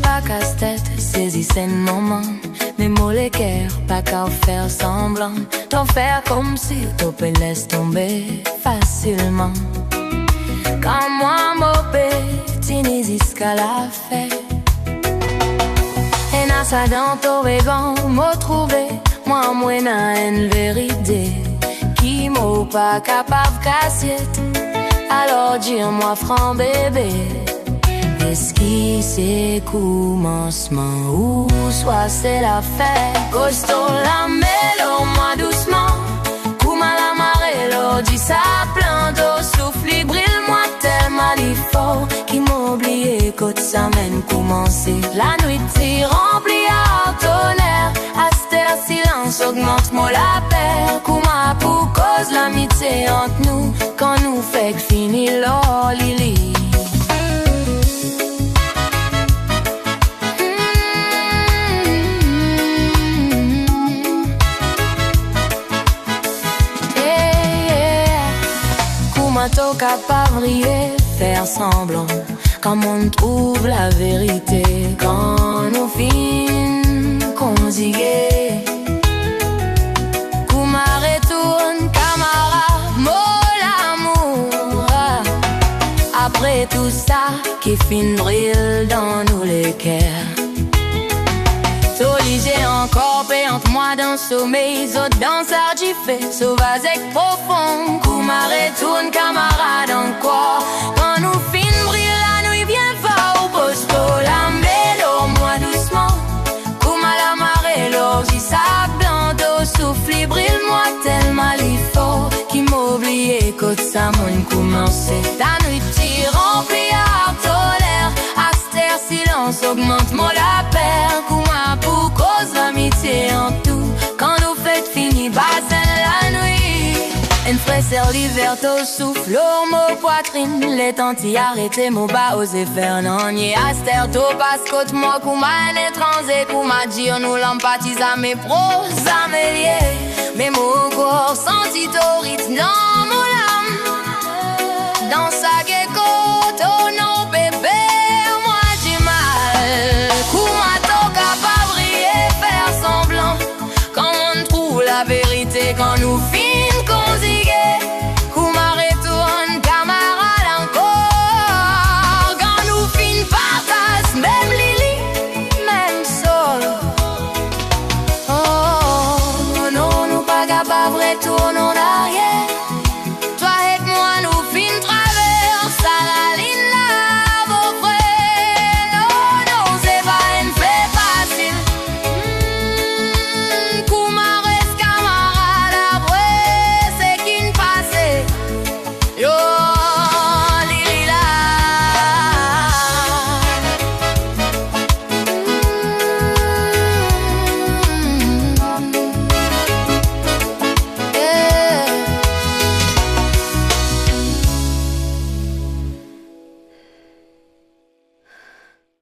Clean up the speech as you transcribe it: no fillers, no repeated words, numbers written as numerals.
Pas casse-tête, saisis ce moment. Mais mots les cœurs, pas qu'à faire semblant. T'en faire comme si tu peux laisser tomber facilement. Quand moi m'opé, Tunisie ce qu'elle a fait. Et n'a ça dans ton végan, m'a trouvé. Moi n'a une vérité qui m'a pas capable cassette. Alors dis-moi franc bébé, est-ce qui c'est commencement ou soit c'est la fête? Costaud la mélo, moi doucement. Kouma la marée, l'eau dit ça plein d'eau. Souffle, brille, moi tellement il faut. Qui m'oublie, côte ça mène commencer. La nuit t'y remplie à tonnerre. Astère, silence, augmente moi la paix. Kouma pour cause l'amitié entre nous. Quand nous fait que fini l'eau, Lili. T'es capable de rire, faire semblant. Quand on trouve la vérité, quand nous finissons conjugués. Kouma retourne, camarade, mot l'amour. Après tout ça, qui finit brille dans nous les cœurs. J'ai encore paix entre moi dans le sommeil. Autres dans ça j'y fais sauvage et profond. Kouma retourne camarade encore. Quand nous finissons brille la nuit bien fort. Posto la mélo moi doucement. Kouma la marée l'orgie ça blanc d'eau. Souffle brille moi tellement il faut. Qui m'oublie côte ça mon commencé. Ta nuit t'y remplie à tolère. Astère silence augmente moi la paire. Kouma pour cause l'amitié en tout. Quand nous fêtes fini, bassin la nuit. Une fraîcheur l'hiver, t'au souffle, mon poitrine. Les tantis arrêtés, mon bas osé faire non. Ni astère, t'au passe côte, moi, kouma un étranger. Kouma dire nous l'empathise à mes pros, à mes liés. Mais mon corps senti au rythme dans mon âme. Dans sa